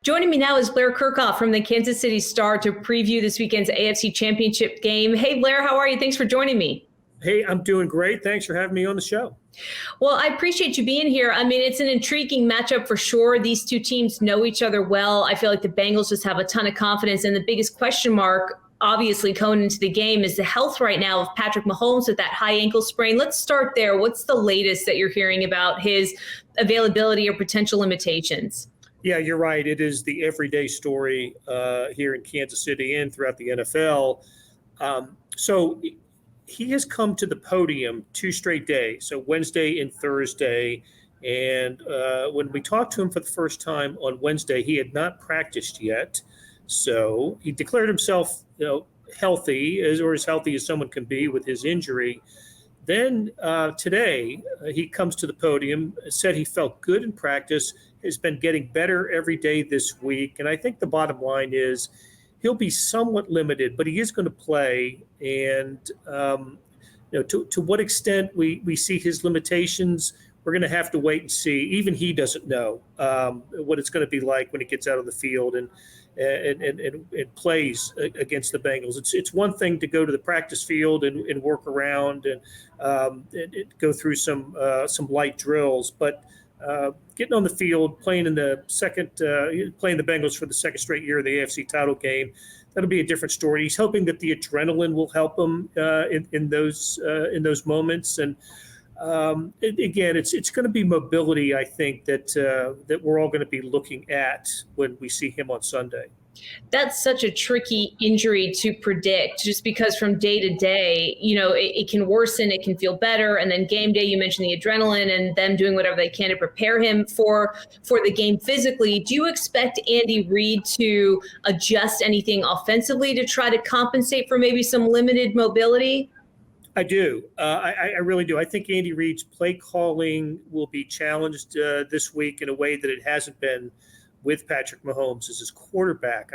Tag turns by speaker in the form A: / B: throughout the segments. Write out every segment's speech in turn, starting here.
A: Joining me now is Blair Kerkhoff from the Kansas City Star to preview this weekend's AFC Championship game. Hey, Blair, how are you? Thanks for joining me.
B: Hey, I'm doing great. Thanks for having me on the show.
A: Well, I appreciate you being here. I mean, it's an intriguing matchup for sure. These two teams know each other well. I feel like the Bengals just have a ton of confidence. And the biggest question mark, obviously, going into the game is the health right now of Patrick Mahomes with that high ankle sprain. Let's start there. What's the latest that you're hearing about his availability or potential limitations?
B: Yeah, you're right. It is the everyday story here in Kansas City and throughout the NFL. So he has come to the podium 2 straight days, so Wednesday and Thursday. And when we talked to him for the first time on Wednesday, he had not practiced yet. So he declared himself, healthy, or as healthy as someone can be with his injury. Then today, he comes to the podium, said he felt good in practice, has been getting better every day this week. And I think the bottom line is he'll be somewhat limited, but he is going to play. And to what extent we see his limitations, we're going to have to wait and see. Even he doesn't know what it's going to be like when he gets out of the field and plays against the Bengals. It's one thing to go to the practice field and work around and go through some light drills, but getting on the field, playing playing the Bengals for the second straight year of the AFC title game, that'll be a different story. He's hoping that the adrenaline will help him in those moments. And again, it's going to be mobility, I think, that we're all going to be looking at when we see him on Sunday.
A: That's such a tricky injury to predict, just because from day to day, it can worsen, it can feel better. And then game day, you mentioned the adrenaline and them doing whatever they can to prepare him for the game physically. Do you expect Andy Reid to adjust anything offensively to try to compensate for maybe some limited mobility?
B: I do. I really do. I think Andy Reid's play calling will be challenged this week in a way that it hasn't been with Patrick Mahomes as his quarterback.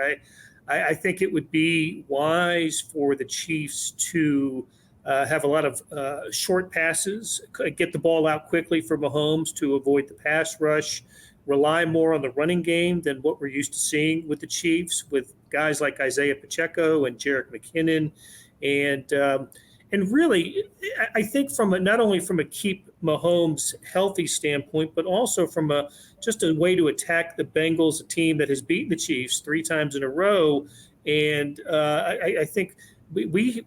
B: I think it would be wise for the Chiefs to have a lot of short passes, get the ball out quickly for Mahomes to avoid the pass rush, rely more on the running game than what we're used to seeing with the Chiefs, with guys like Isaiah Pacheco and Jerick McKinnon. And really, I think not only from a keep Mahomes healthy standpoint, but also from just a way to attack the Bengals, a team that has beaten the Chiefs 3 times in a row. And I think we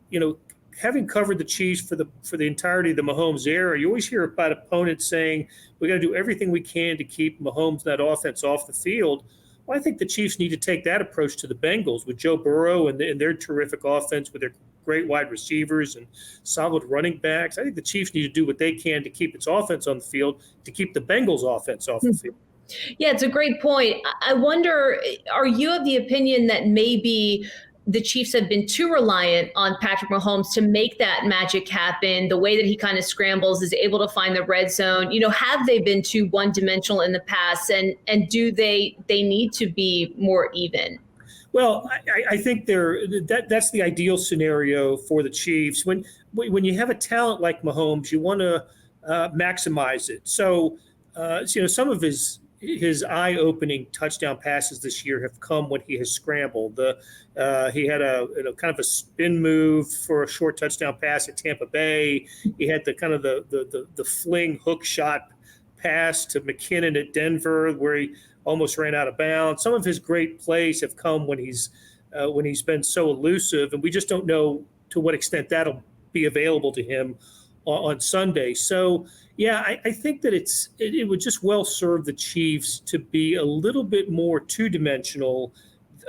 B: having covered the Chiefs for the entirety of the Mahomes era, you always hear about opponents saying we got to do everything we can to keep Mahomes, that offense, off the field. Well, I think the Chiefs need to take that approach to the Bengals with Joe Burrow and their terrific offense with their great wide receivers and solid running backs. I think the Chiefs need to do what they can to keep its offense on the field, to keep the Bengals' offense off the field.
A: Yeah, it's a great point. I wonder, are you of the opinion that maybe the Chiefs have been too reliant on Patrick Mahomes to make that magic happen? The way that he kind of scrambles, is able to find the red zone. Have they been too one-dimensional in the past, and do they need to be more even?
B: Well, I think that's the ideal scenario for the Chiefs. When you have a talent like Mahomes, you want to maximize it. So, some of his eye-opening touchdown passes this year have come when he has scrambled. He had a kind of a spin move for a short touchdown pass at Tampa Bay. He had the kind of the fling hook shot pass to McKinnon at Denver, where he almost ran out of bounds. Some of his great plays have come when he's been so elusive, and we just don't know to what extent that'll be available to him on Sunday. So, yeah, I think that it would just well serve the Chiefs to be a little bit more two-dimensional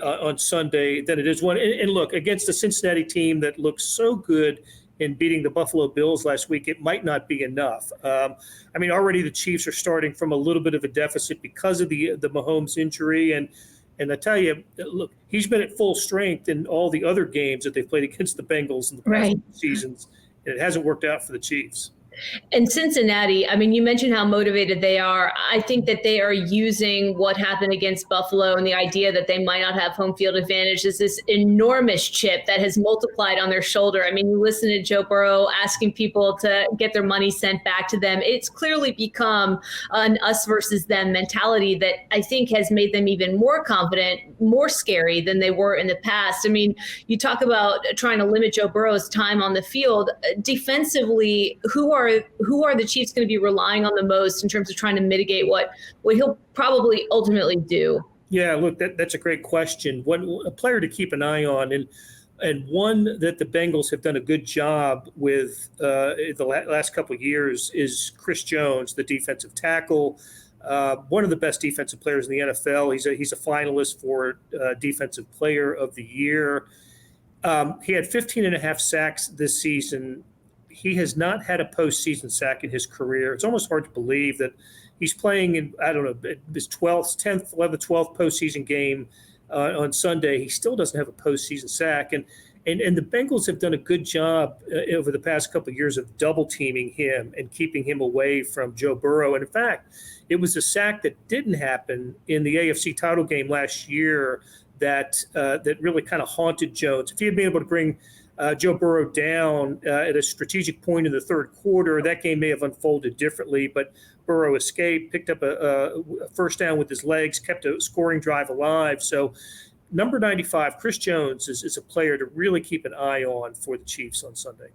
B: on Sunday than it is one. And look, against the Cincinnati team that looks so good in beating the Buffalo Bills last week, it might not be enough. Already the Chiefs are starting from a little bit of a deficit because of the Mahomes injury. And I tell you, look, he's been at full strength in all the other games that they've played against the Bengals in the past seasons, and it hasn't worked out for the Chiefs.
A: And Cincinnati, I mean, you mentioned how motivated they are. I think that they are using what happened against Buffalo and the idea that they might not have home field advantage as this enormous chip that has multiplied on their shoulder. I mean, you listen to Joe Burrow asking people to get their money sent back to them. It's clearly become an us versus them mentality that I think has made them even more confident, more scary than they were in the past. I mean, you talk about trying to limit Joe Burrow's time on the field. Defensively, who are the Chiefs going to be relying on the most in terms of trying to mitigate what he'll probably ultimately do?
B: Yeah, look, that's a great question. A player to keep an eye on, and one that the Bengals have done a good job with the last couple of years is Chris Jones, the defensive tackle. One of the best defensive players in the NFL. He's a finalist for Defensive Player of the Year. He had 15 and a half sacks this season. He has not had a postseason sack in his career. It's almost hard to believe that he's playing in, I don't know, his 10th, 11th, 12th postseason game on Sunday. He still doesn't have a postseason sack. And the Bengals have done a good job over the past couple of years of double teaming him and keeping him away from Joe Burrow. And in fact, it was a sack that didn't happen in the AFC title game last year that really kind of haunted Jones. If he had been able to bring Joe Burrow down at a strategic point in the third quarter, that game may have unfolded differently, but Burrow escaped, picked up a first down with his legs, kept a scoring drive alive. So number 95, Chris Jones, is a player to really keep an eye on for the Chiefs on Sunday.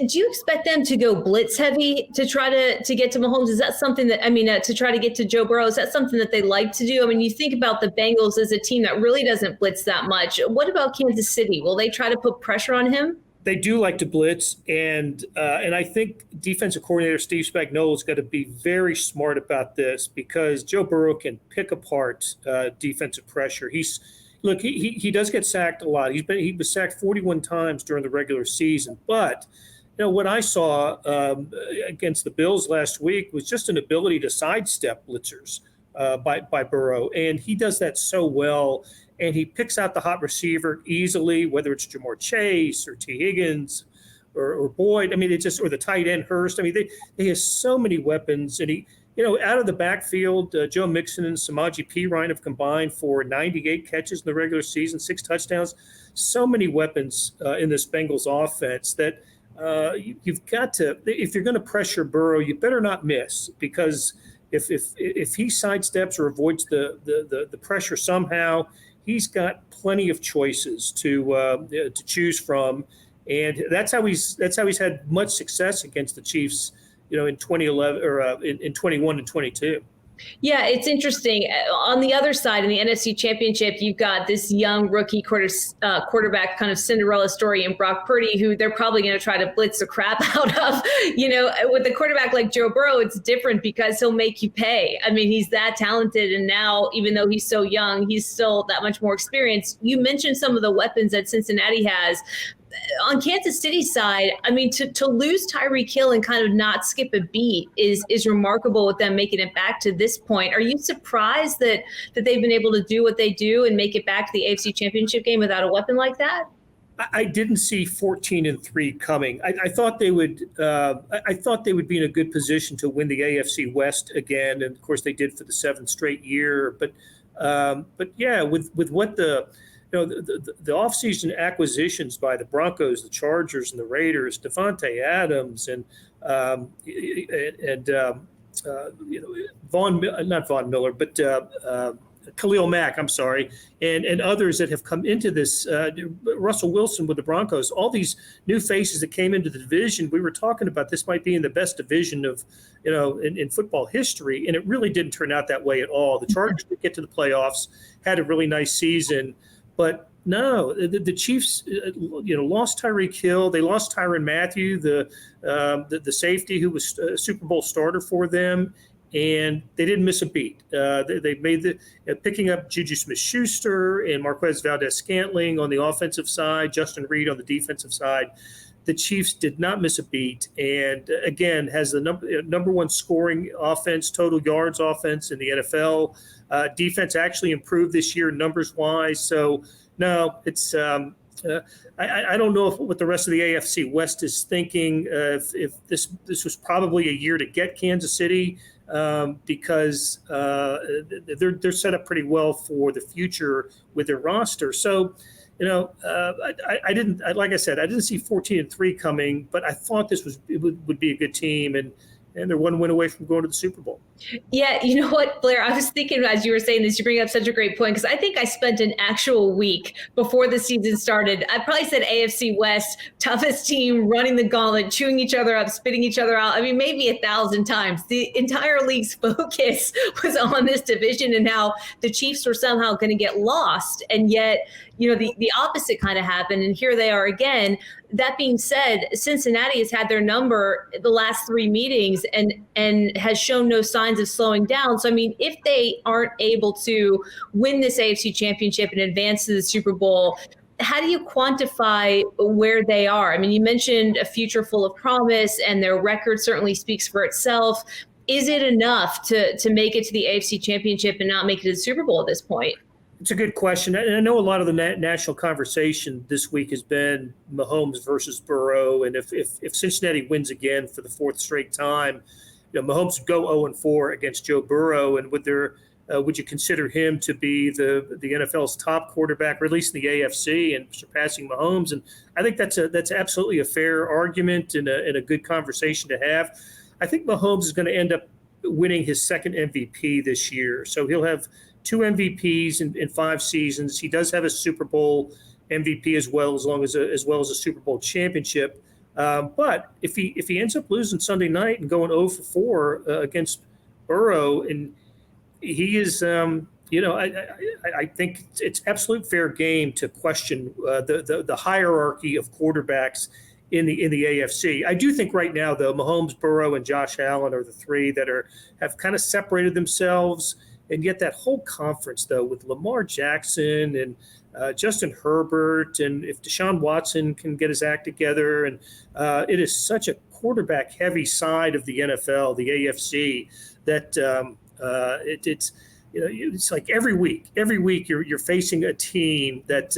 A: Do you expect them to go blitz heavy to try to get to Mahomes? Is that something that, to try to get to Joe Burrow, is that something that they like to do? I mean, you think about the Bengals as a team that really doesn't blitz that much. What about Kansas City? Will they try to put pressure on him?
B: They do like to blitz, and I think defensive coordinator Steve Spagnuolo's got to be very smart about this because Joe Burrow can pick apart defensive pressure. He does get sacked a lot. He was sacked 41 times during the regular season. But what I saw against the Bills last week was just an ability to sidestep blitzers by Burrow, and he does that so well. And he picks out the hot receiver easily, whether it's Jamar Chase or T. Higgins or Boyd. I mean, or the tight end Hurst. I mean, they have so many weapons, and he. Out of the backfield, Joe Mixon and Samaje Perine have combined for 98 catches in the regular season, 6 touchdowns. So many weapons in this Bengals offense that you've got to, if you're going to pressure Burrow, you better not miss, because if he sidesteps or avoids the pressure somehow, he's got plenty of choices to choose from, and that's how he's had much success against the Chiefs. In 2011 or in 21 and 22.
A: Yeah, it's interesting. On the other side, in the NFC Championship, you've got this young rookie quarterback kind of Cinderella story in Brock Purdy, who they're probably going to try to blitz the crap out of. With a quarterback like Joe Burrow, it's different because he'll make you pay. I mean, he's that talented. And now, even though he's so young, he's still that much more experienced. You mentioned some of the weapons that Cincinnati has. On Kansas City's side, I mean, to lose Tyreek Hill and kind of not skip a beat is remarkable with them making it back to this point. Are you surprised that they've been able to do what they do and make it back to the AFC Championship game without a weapon like that?
B: I didn't see 14-3 coming. I thought they would. I thought they would be in a good position to win the AFC West again, and of course they did for the 7th straight year. But yeah, with what the offseason acquisitions by the Broncos, the Chargers, and the Raiders, Devontae Adams and Khalil Mack, I'm sorry, and others that have come into this, Russell Wilson with the Broncos, all these new faces that came into the division. We were talking about this might be in the best division of, in football history, and it really didn't turn out that way at all. The Chargers did get to the playoffs, had a really nice season. But no, the Chiefs, lost Tyreek Hill. They lost Tyrann Mathieu, the safety who was a Super Bowl starter for them, and they didn't miss a beat. They made picking up Juju Smith-Schuster and Marquez Valdez-Scantling on the offensive side, Justin Reed on the defensive side. The Chiefs did not miss a beat, and again has the number one scoring offense, total yards offense in the NFL. Defense actually improved this year numbers wise. So no, it's I don't know what the rest of the AFC West is thinking. If this was probably a year to get Kansas City because they're set up pretty well for the future with their roster. So, I didn't, like I said, I didn't see 14-3 coming, but I thought would be a good team, and they're one win away from going to the Super Bowl.
A: Yeah, you know what, Blair? I was thinking as you were saying this, you bring up such a great point, because I think I spent an actual week before the season started. I probably said AFC West, toughest team, running the gauntlet, chewing each other up, spitting each other out. I mean, maybe 1,000 times. The entire league's focus was on this division and how the Chiefs were somehow going to get lost. And yet, the opposite kind of happened. And here they are again. That being said, Cincinnati has had their number the last 3 meetings and has shown no signs of slowing down. So, I mean, if they aren't able to win this AFC championship and advance to the Super Bowl, how do you quantify where they are? I mean, you mentioned a future full of promise, and their record certainly speaks for itself. Is it enough to make it to the AFC championship and not make it to the Super Bowl at this point?
B: It's a good question. And I know a lot of the national conversation this week has been Mahomes versus Burrow. And if Cincinnati wins again for the 4th straight time, Mahomes would go 0-4 against Joe Burrow. And would you consider him to be the NFL's top quarterback, or at least in the AFC, and surpassing Mahomes? And I think that's absolutely a fair argument and a good conversation to have. I think Mahomes is going to end up winning his 2nd MVP this year. So he'll have 2 MVPs in 5 seasons. He does have a Super Bowl MVP as well as a Super Bowl championship. But if he ends up losing Sunday night and going 0-4 against Burrow, and he is, I think it's absolute fair game to question the hierarchy of quarterbacks in the AFC. I do think right now, though, Mahomes, Burrow, and Josh Allen are the 3 that have kind of separated themselves. And yet that whole conference, though, with Lamar Jackson and Justin Herbert, and if Deshaun Watson can get his act together, and it is such a quarterback-heavy side of the NFL, the AFC, that it's like every week you're facing a team that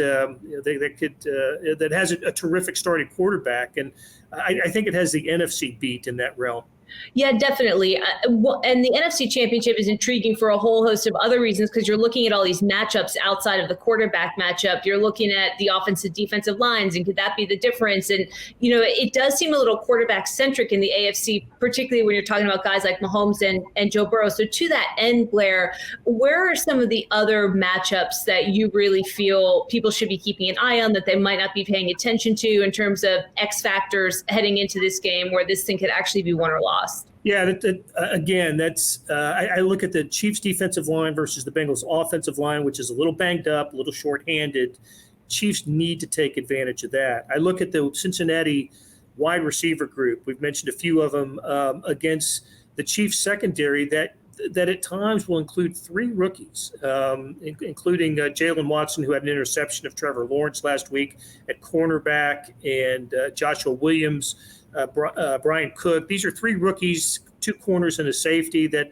B: that has a terrific starting quarterback, and I think it has the NFC beat in that realm.
A: Yeah, definitely. And the NFC Championship is intriguing for a whole host of other reasons, because you're looking at all these matchups outside of the quarterback matchup. You're looking at the offensive defensive lines, and could that be the difference? And, it does seem a little quarterback centric in the AFC, particularly when you're talking about guys like Mahomes and Joe Burrow. So to that end, Blair, where are some of the other matchups that you really feel people should be keeping an eye on, that they might not be paying attention to in terms of X factors heading into this game, where this thing could actually be won or lost?
B: Yeah, again, I look at the Chiefs' defensive line versus the Bengals' offensive line, which is a little banged up, a little shorthanded. Chiefs need to take advantage of that. I look at the Cincinnati wide receiver group. We've mentioned a few of them against the Chiefs' secondary that at times will include 3 rookies, including Jalen Watson, who had an interception of Trevor Lawrence last week at cornerback, and Joshua Williams, Brian Cook. These are 3 rookies, 2 corners and a safety that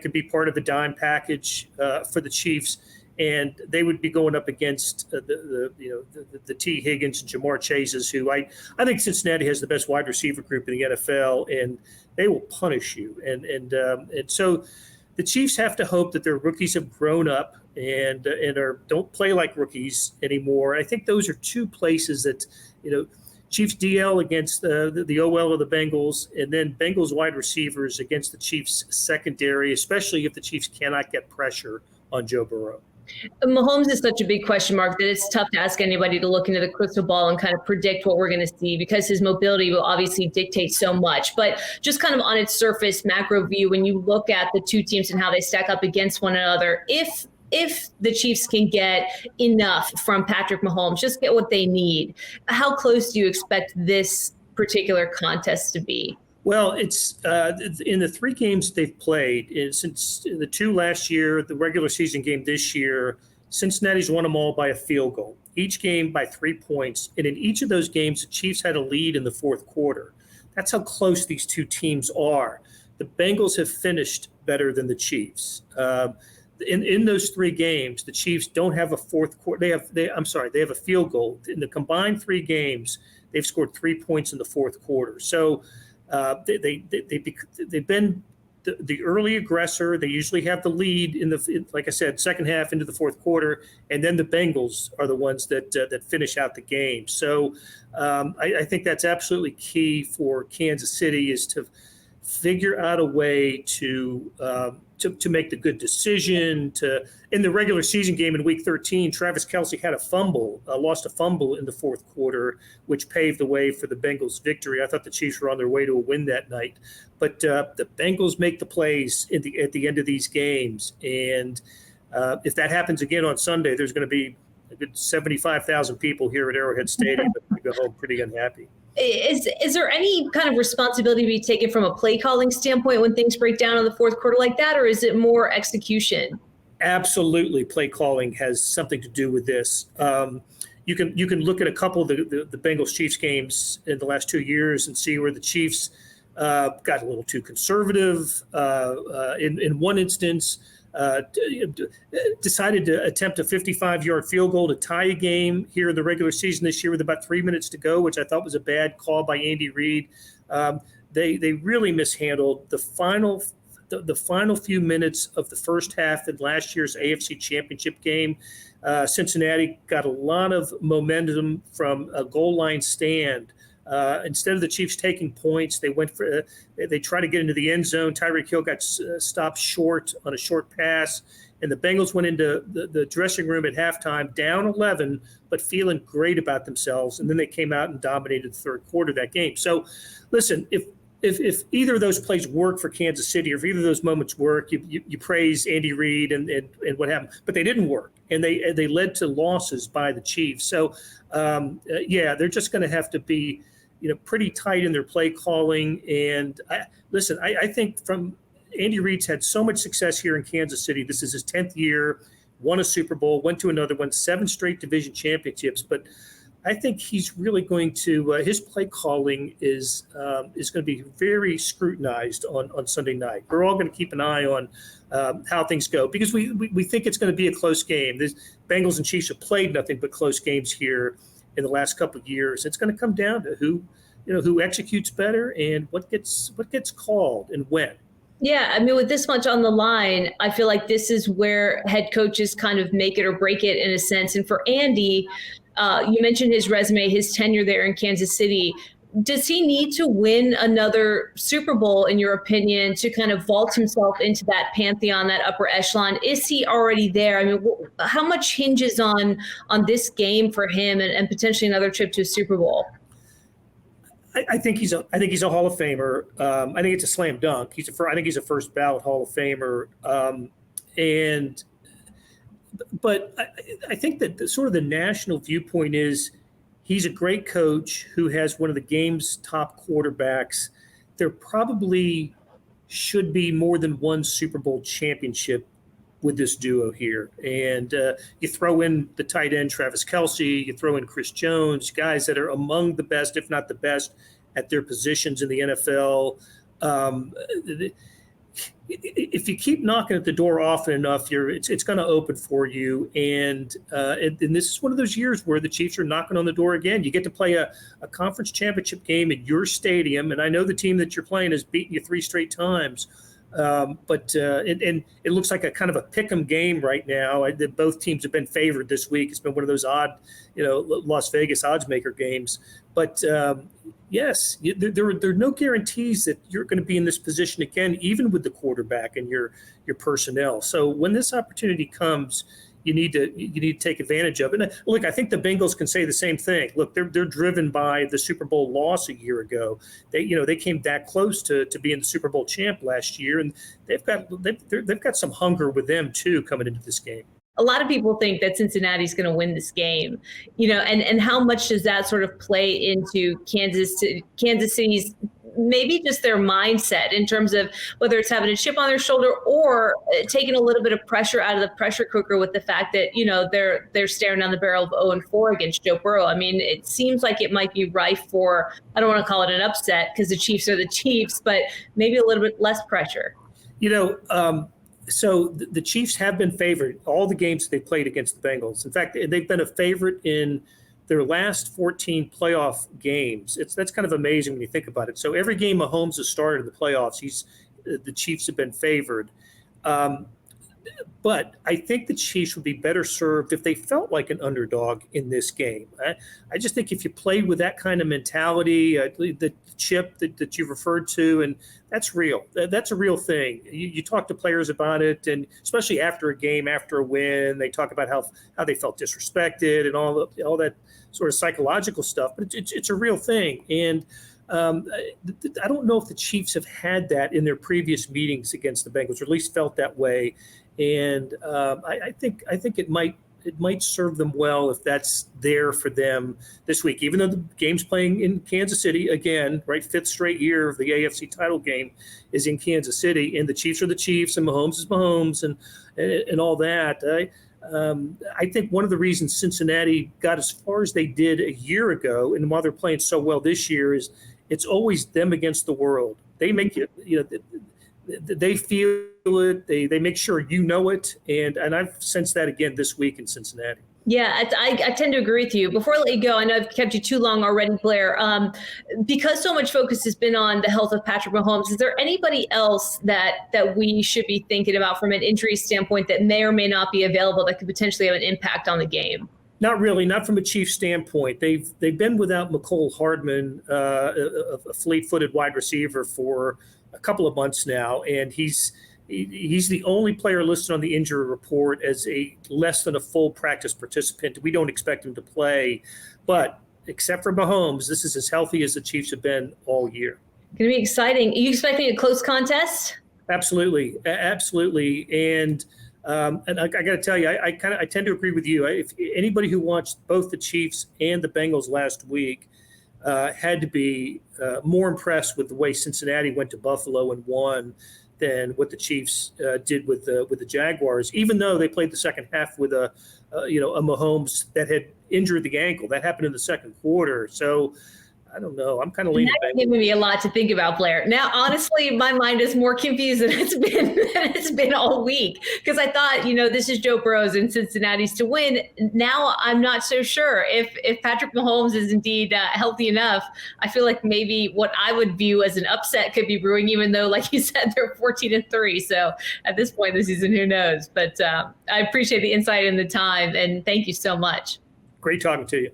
B: could be part of the dime package for the Chiefs, and they would be going up against the T. Higgins and Jamar Chases, who I think Cincinnati has the best wide receiver group in the NFL, and they will punish you. And so the Chiefs have to hope that their rookies have grown up and don't play like rookies anymore. I think those are 2 places that Chiefs DL against the OL of the Bengals, and then Bengals wide receivers against the Chiefs secondary, especially if the Chiefs cannot get pressure on Joe Burrow.
A: Mahomes is such a big question mark that it's tough to ask anybody to look into the crystal ball and kind of predict what we're going to see, because his mobility will obviously dictate so much. But just kind of on its surface macro view, when you look at the 2 teams and how they stack up against one another, if the Chiefs can get enough from Patrick Mahomes, just get what they need, how close do you expect this particular contest to be?
B: Well, it's in the 3 games they've played, since the 2 last year, the regular season game this year, Cincinnati's won them all by a field goal, each game by 3 points. And in each of those games, the Chiefs had a lead in the 4th quarter. That's how close these 2 teams are. The Bengals have finished better than the Chiefs. in those 3 games, the Chiefs don't have a fourth quarter. They have a field goal. In the combined 3 games, they've scored 3 points in the fourth quarter. So they've been the early aggressor. They usually have the lead like I said, second half into the fourth quarter, and then the Bengals are the ones that finish out the game. So I think that's absolutely key for Kansas City, is to figure out a way to make the good decision. In the regular season game in Week 13, Travis Kelce had lost a fumble in the fourth quarter, which paved the way for the Bengals' victory. I thought the Chiefs were on their way to a win that night, but the Bengals make the plays at the end of these games, and if that happens again on Sunday, there's going to be a good 75,000 people here at Arrowhead Stadium that go home pretty unhappy.
A: Is there any kind of responsibility to be taken from a play calling standpoint when things break down in the fourth quarter like that, or is it more execution?
B: Absolutely, play calling has something to do with this. You can look at a couple of the Bengals Chiefs games in the last 2 years and see where the Chiefs got a little too conservative. In one instance, decided to attempt a 55-yard field goal to tie a game here in the regular season this year with about 3 minutes to go, which I thought was a bad call by Andy Reid. They really mishandled the final few minutes of the first half in last year's AFC Championship game. Cincinnati got a lot of momentum from a goal line stand. Instead of the Chiefs taking points, they tried to get into the end zone. Tyreek Hill got stopped short on a short pass, and the Bengals went into the dressing room at halftime down 11, but feeling great about themselves. And then they came out and dominated the third quarter of that game. So, listen, if either of those plays work for Kansas City, or if either of those moments work, you praise Andy Reid and what happened, but they didn't work, and they led to losses by the Chiefs. So, they're just going to have to be pretty tight in their play calling. And I think from Andy Reid's had so much success here in Kansas City. This is his 10th year, won a Super Bowl, went to another one, 7 straight division championships. But I think he's really going to his play calling is going to be very scrutinized on Sunday night. We're all going to keep an eye on how things go, because we think it's going to be a close game. The Bengals and Chiefs have played nothing but close games here in the last couple of years. It's going to come down to who executes better and what gets called and when.
A: Yeah, I mean, with this much on the line, I feel like this is where head coaches kind of make it or break it in a sense. And for Andy, you mentioned his resume, his tenure there in Kansas City. Does he need to win another Super Bowl, in your opinion, to kind of vault himself into that pantheon, that upper echelon? Is he already there? I mean, how much hinges on this game for him and potentially another trip to a Super Bowl?
B: I think he's a Hall of Famer. I think it's a slam dunk. I think he's a first ballot Hall of Famer. But I think that the national viewpoint is he's a great coach who has one of the game's top quarterbacks. There probably should be more than one Super Bowl championship with this duo here. And you throw in the tight end Travis Kelce, you throw in Chris Jones, guys that are among the best, if not the best, at their positions in the NFL. If you keep knocking at the door often enough, it's going to open for you. And this is one of those years where the Chiefs are knocking on the door again. You get to play a conference championship game at your stadium, and I know the team that you're playing has beaten you 3 straight times. But it looks like a kind of a pick'em game right now. Both teams have been favored this week. It's been one of those odd, Las Vegas odds maker games. But yes, there are no guarantees that you're going to be in this position again, even with the quarterback and your personnel. So when this opportunity comes, you need to take advantage of it. And look, I think the Bengals can say the same thing. Look, they're driven by the Super Bowl loss a year ago. They came that close to being the Super Bowl champ last year, and they've got some hunger with them too coming into this game.
A: A lot of people think that Cincinnati's going to win this game, and how much does that sort of play into Kansas City's maybe just their mindset in terms of whether it's having a chip on their shoulder or taking a little bit of pressure out of the pressure cooker with the fact that, they're staring down the barrel of 0-4 against Joe Burrow. I mean, it seems like it might be rife for, I don't want to call it an upset because the Chiefs are the Chiefs, but maybe a little bit less pressure.
B: So the Chiefs have been favored all the games they played against the Bengals. In fact, they've been a favorite in their last 14 playoff games. That's kind of amazing when you think about it. So every game Mahomes has started in the playoffs, the Chiefs have been favored. But I think the Chiefs would be better served if they felt like an underdog in this game. I just think if you played with that kind of mentality, the chip that you've referred to, and that's real. That's a real thing. You talk to players about it, and especially after a game, after a win, they talk about how they felt disrespected and all that sort of psychological stuff. But it's a real thing. And I don't know if the Chiefs have had that in their previous meetings against the Bengals, or at least felt that way. And I think it might serve them well if that's there for them this week, even though the game's playing in Kansas City again, right? 5th straight year of the AFC title game is in Kansas City, and the Chiefs are the Chiefs, and Mahomes is Mahomes, and all that. I think one of the reasons Cincinnati got as far as they did a year ago, and while they're playing so well this year, is it's always them against the world. They make it, they feel it. They make sure you know it, and I've sensed that again this week in Cincinnati.
A: Yeah, I tend to agree with you. Before I let you go, I know I've kept you too long already, Blair. Because so much focus has been on the health of Patrick Mahomes, is there anybody else that we should be thinking about from an injury standpoint that may or may not be available that could potentially have an impact on the game?
B: Not really, not from a Chiefs standpoint. They've been without McCole Hardman, a fleet-footed wide receiver, for a couple of months now, and he's the only player listed on the injury report as a less than a full practice participant. We don't expect him to play, but except for Mahomes, this is as healthy as the Chiefs have been all year.
A: Going to be exciting. Are you expecting a close contest?
B: Absolutely. And I got to tell you, I tend to agree with you. If anybody who watched both the Chiefs and the Bengals last week had to be more impressed with the way Cincinnati went to Buffalo and won than what the Chiefs did with the Jaguars, even though they played the second half with a Mahomes that had injured the ankle. That happened in the second quarter. So I don't know. I'm kind of leaning back.
A: That's giving me a lot to think about, Blair. Now, honestly, my mind is more confused than it's been all week, because I thought, this is Joe Burrow's and Cincinnati's to win. Now I'm not so sure if Patrick Mahomes is indeed healthy enough. I feel like maybe what I would view as an upset could be brewing, even though, like you said, they're 14-3. So at this point in the season, who knows? But I appreciate the insight and the time, and thank you so much.
B: Great talking to you.